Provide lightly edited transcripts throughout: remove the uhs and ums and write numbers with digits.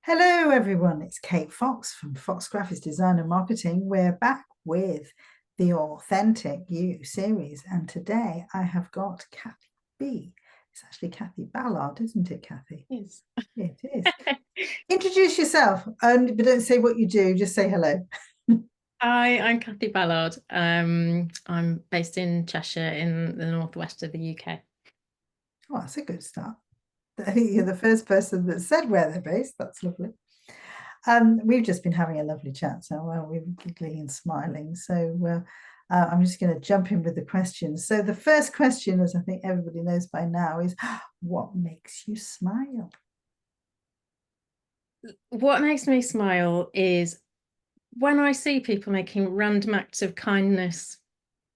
Hello, everyone. It's Kate Fox from Fox Graphics Design and Marketing. We're back with the Authentic You series, and today I have got Cathy B. It's actually Cathy Ballard, isn't it, Cathy? Yes. It is. Introduce yourself, but don't say what you do. Just say hello. Hi, I'm Cathy Ballard. I'm based in Cheshire in the northwest of the UK. Oh, that's a good start. I think you're the first person that said where they're based. That's lovely. We've just been having a lovely chat, so we're giggling and smiling. So I'm just going to jump in with the questions. So the first question, as I think everybody knows by now, is what makes you smile? What makes me smile is when I see people making random acts of kindness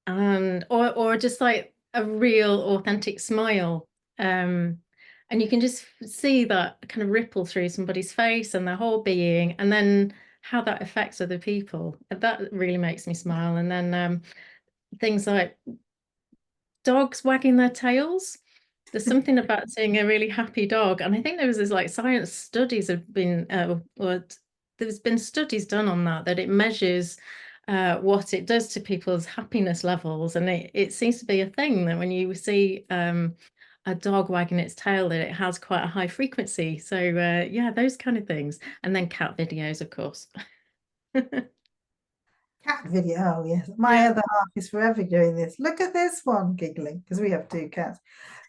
and or just like a real authentic smile. And you can just see that kind of ripple through somebody's face and their whole being, and then how that affects other people. That really makes me smile. And then things like dogs wagging their tails. There's something about seeing a really happy dog, and I think there was this like science studies have been, or there's been studies done on that it measures what it does to people's happiness levels, and it seems to be a thing that when you see a dog wagging its tail, that it has quite a high frequency. So yeah, those kind of things, and then cat videos, of course. Cat video. Oh, yes. My Yeah. other half is forever doing this. Look at this one, giggling, because we have two cats.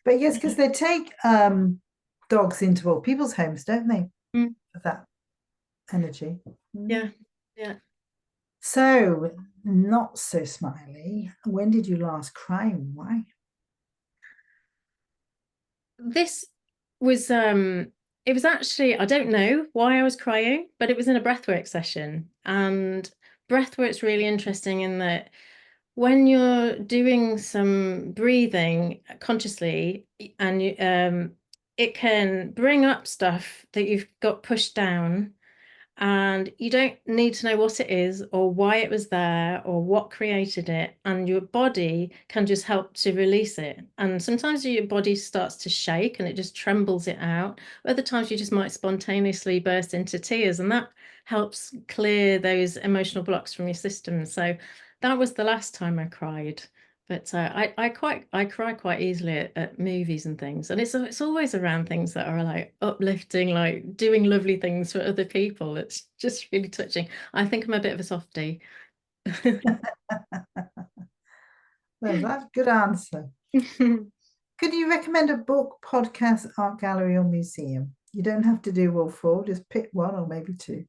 But yes, because they take dogs into all people's homes, don't they? Mm, For that energy. yeah. Yeah. So, not so smiley. When did you last cry and why? This was it was actually, I don't know why I was crying, but it was in a breathwork session. And breathwork's really interesting in that when you're doing some breathing consciously, and it can bring up stuff that you've got pushed down, and you don't need to know what it is or why it was there or what created it, and your body can just help to release it. And sometimes your body starts to shake and it just trembles it out. Other times you just might spontaneously burst into tears, and that helps clear those emotional blocks from your system. So that was the last time I cried. But I cry quite easily at movies and things, and it's always around things that are like uplifting, like doing lovely things for other people. It's just really touching. I think I'm a bit of a softie. Well, that's a good answer. Could you recommend a book, podcast, art gallery, or museum? You don't have to do all four, just pick one or maybe two.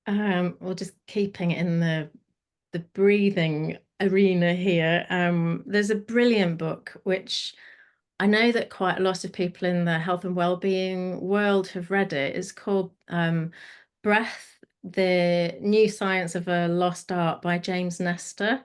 Or just keeping it in the breathing arena here. There's a brilliant book which I know that quite a lot of people in the health and well-being world have read it. It's called Breath, The New Science of a Lost Art by James Nestor.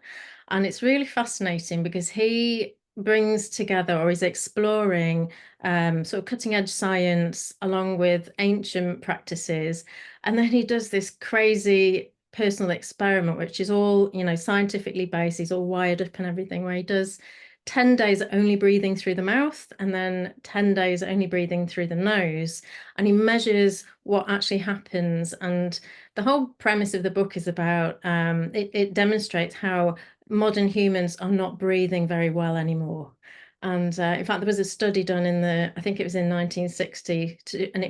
And it's really fascinating because he brings together, or is exploring, sort of cutting edge science along with ancient practices. And then he does this crazy personal experiment, which is all, scientifically based. He's all wired up and everything, where he does 10 days only breathing through the mouth and then 10 days only breathing through the nose. And he measures what actually happens. And the whole premise of the book is about it demonstrates how modern humans are not breathing very well anymore. And in fact, there was a study done I think it was in 1960,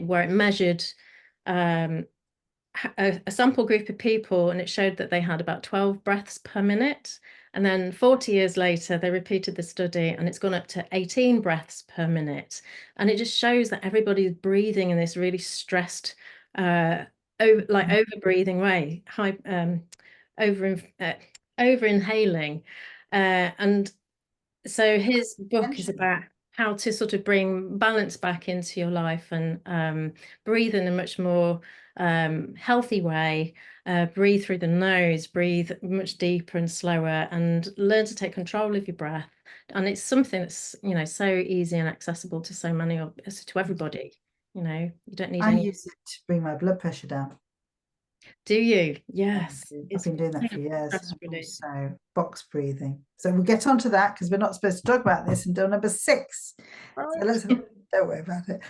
where it measured um, a sample group of people, and it showed that they had about 12 breaths per minute. And then 40 years later, they repeated the study and it's gone up to 18 breaths per minute. And it just shows that everybody's breathing in this really stressed, over breathing way, over, uh, over inhaling. And so his book is Tension. about how to sort of bring balance back into your life and breathe in a much more healthy way. Breathe through the nose, breathe much deeper and slower, and learn to take control of your breath. And it's something that's, so easy and accessible to so many of to everybody. You don't need I any. use it to bring my blood pressure down. Do you? I Yes. do. I've It's been doing that kind for of years. stress And relief. also box breathing. So we'll get onto that because we're not supposed to talk about this until number 6. So let's Right. Don't worry about it.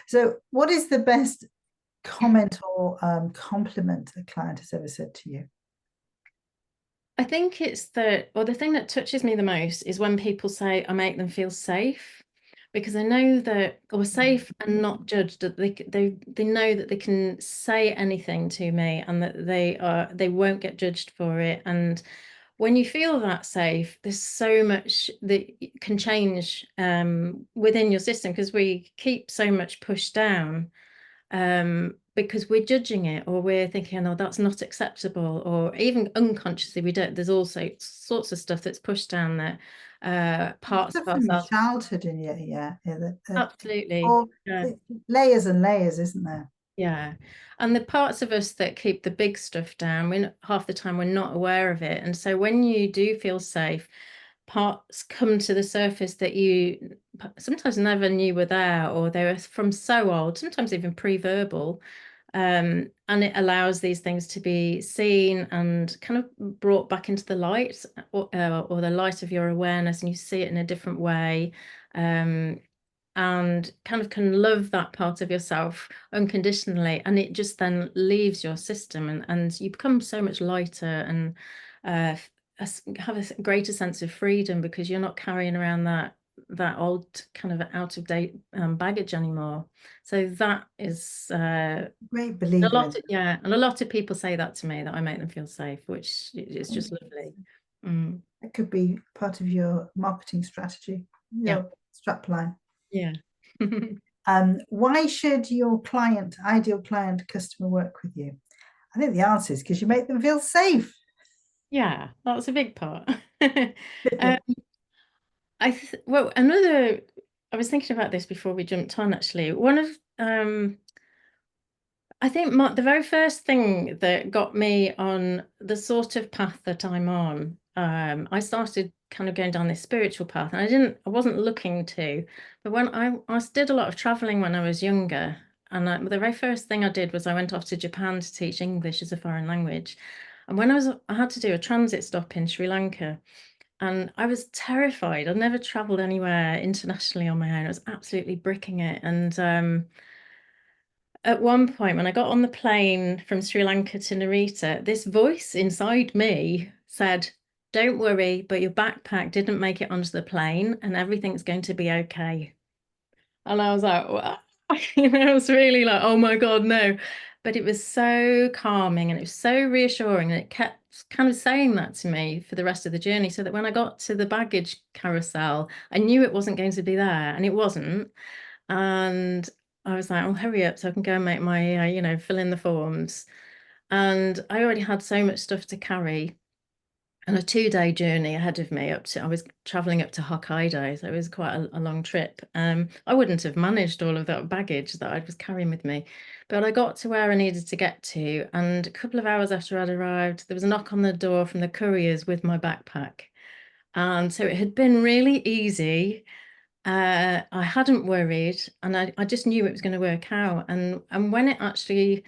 So what is the best comment or compliment a client has ever said to you? I think it's the thing that touches me the most is when people say I make them feel safe, because I know that, or safe and not judged, that they know that they can say anything to me and that they won't get judged for it. And when you feel that safe, there's so much that can change within your system, because we keep so much pushed down because we're judging it, or we're thinking, oh, that's not acceptable, or even unconsciously we don't. There's also sorts of stuff that's pushed down that parts Stuff of from your ourselves. childhood in you, Absolutely. or Yeah. layers and layers, isn't there? Yeah. And the parts of us that keep the big stuff down, half the time we're not aware of it. And so when you do feel safe, parts come to the surface that you sometimes never knew were there, or they were from so old, sometimes even pre-verbal. And it allows these things to be seen and kind of brought back into the light, or the light of your awareness, and you see it in a different way. And kind of can love that part of yourself unconditionally, and it just then leaves your system, and you become so much lighter, and have a greater sense of freedom, because you're not carrying around that old kind of out of date baggage anymore. So that is Great believer in yeah, and a lot of people say that to me, that I make them feel safe, which is that. just lovely. Mm. It could be part of your marketing strategy, Yeah, your strap line. yeah. Why should your ideal client, customer work with you? I think the answer is because you make them feel safe. Yeah, that's a big part. um, I was thinking about this before we jumped on, actually. One of I think the very first thing that got me on the sort of path that I'm on, I started kind of going down this spiritual path, and I wasn't looking to, but when I did a lot of traveling when I was younger, and the very first thing I did was I went off to Japan to teach English as a foreign language, and I had to do a transit stop in Sri Lanka, and I was terrified. I'd never traveled anywhere internationally on my own. I was absolutely bricking it, and at one point, when I got on the plane from Sri Lanka to Narita, this voice inside me said, "Don't worry, but your backpack didn't make it onto the plane and everything's going to be okay." And I was like, "What?" I was really like, oh my God, no. But it was so calming and it was so reassuring. And it kept kind of saying that to me for the rest of the journey, so that when I got to the baggage carousel, I knew it wasn't going to be there, and it wasn't. And I was like, oh, hurry up so I can go and make my, fill in the forms. And I already had so much stuff to carry, and a 2-day journey ahead of me I was traveling up to Hokkaido. So it was quite a long trip. I wouldn't have managed all of that baggage that I was carrying with me. But I got to where I needed to get to. And a couple of hours after I'd arrived, there was a knock on the door from the couriers with my backpack. And so it had been really easy. I hadn't worried, and I just knew it was going to work out. And when it actually,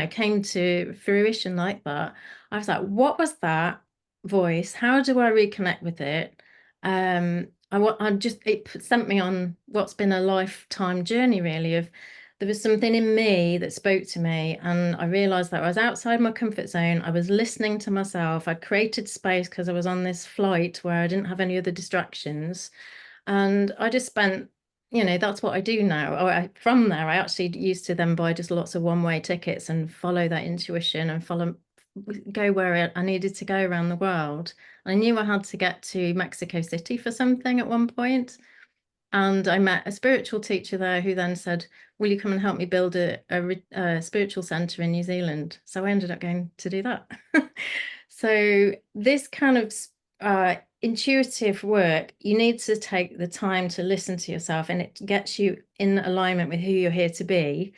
came to fruition like that, I was like, what was that voice? How do I reconnect with it? It sent me on what's been a lifetime journey, really, of there was something in me that spoke to me, and I realized that I was outside my comfort zone. I was listening to myself. I created space because I was on this flight where I didn't have any other distractions. And I just spent, that's what I do now. From there, I actually used to then buy just lots of one-way tickets and follow that intuition and go where I needed to go around the world. I knew I had to get to Mexico City for something at one point. And I met a spiritual teacher there who then said, will you come and help me build a spiritual center in New Zealand? So I ended up going to do that. So this kind of intuitive work, you need to take the time to listen to yourself, and it gets you in alignment with who you're here to be.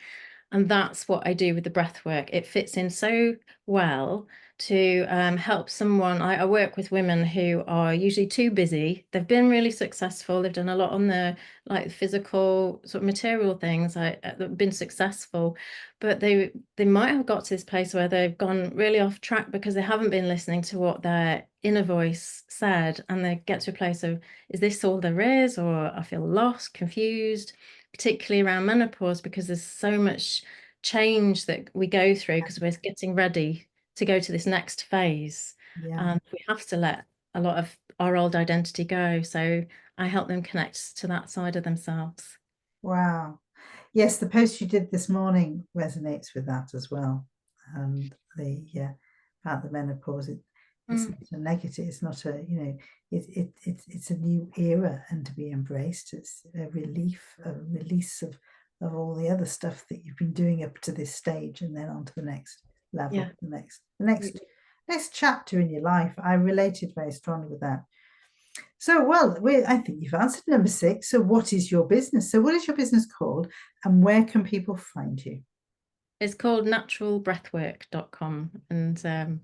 And that's what I do with the breath work. It fits in so well to help someone. I work with women who are usually too busy. They've been really successful. They've done a lot on the like physical sort of material things. They've been successful, but they might have got to this place where they've gone really off track because they haven't been listening to what their inner voice said, and they get to a place of, is this all there is? Or I feel lost, confused, particularly around menopause, because there's so much change that we go through because we're getting ready to go to this next phase. Yeah. And we have to let a lot of our old identity go. So I help them connect to that side of themselves. Wow. Yes, the post you did this morning resonates with that as well. And about the menopause, it's not a negative. It's not a it's a new era and to be embraced. It's a release of all the other stuff that you've been doing up to this stage, and then on to the next level, Yeah. the next chapter in your life. I related very strongly with that. So, well, I think you've answered number 6. So, what is your business? So, what is your business called, and where can people find you? It's called naturalbreathwork.com. And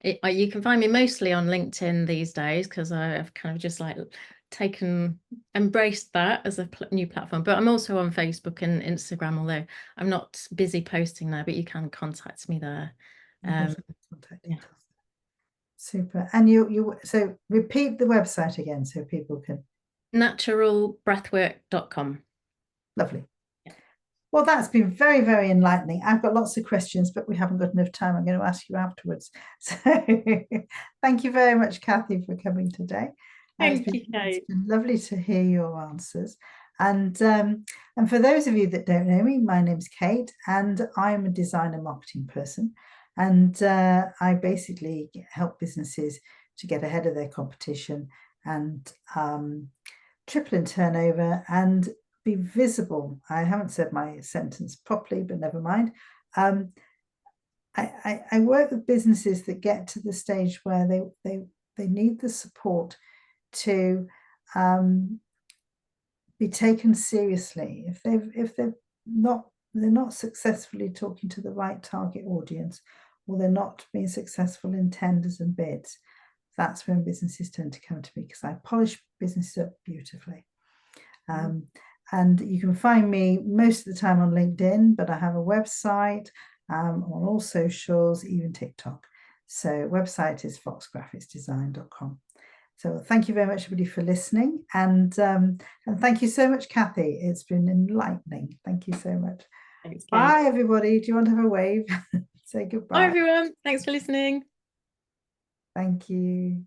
you can find me mostly on LinkedIn these days because I've kind of just like embraced that as a new platform. But I'm also on Facebook and Instagram, although I'm not busy posting there, but you can contact me there. Contact details. Super. And so repeat the website again so people can. Naturalbreathwork.com. Lovely. Well, that's been very, very enlightening. I've got lots of questions, but we haven't got enough time. I'm going to ask you afterwards. So thank you very much, Cathy, for coming today. Thank you, Kate. It's been lovely to hear your answers. And for those of you that don't know me, my name's Kate, and I'm a designer marketing person. And I basically help businesses to get ahead of their competition and triple in turnover and be visible. I haven't said my sentence properly, but never mind. I work with businesses that get to the stage where they need the support to be taken seriously. If they're not successfully talking to the right target audience, or they're not being successful in tenders and bids, that's when businesses tend to come to me, because I polish businesses up beautifully. And you can find me most of the time on LinkedIn, but I have a website on all socials, even TikTok. So website is foxgraphicsdesign.com. So thank you very much, everybody, for listening. And thank you so much, Cathy. It's been enlightening. Thank you so much. Thanks, Kate. Bye, everybody. Do you want to have a wave? Say goodbye. Bye, everyone. Thanks for listening. Thank you.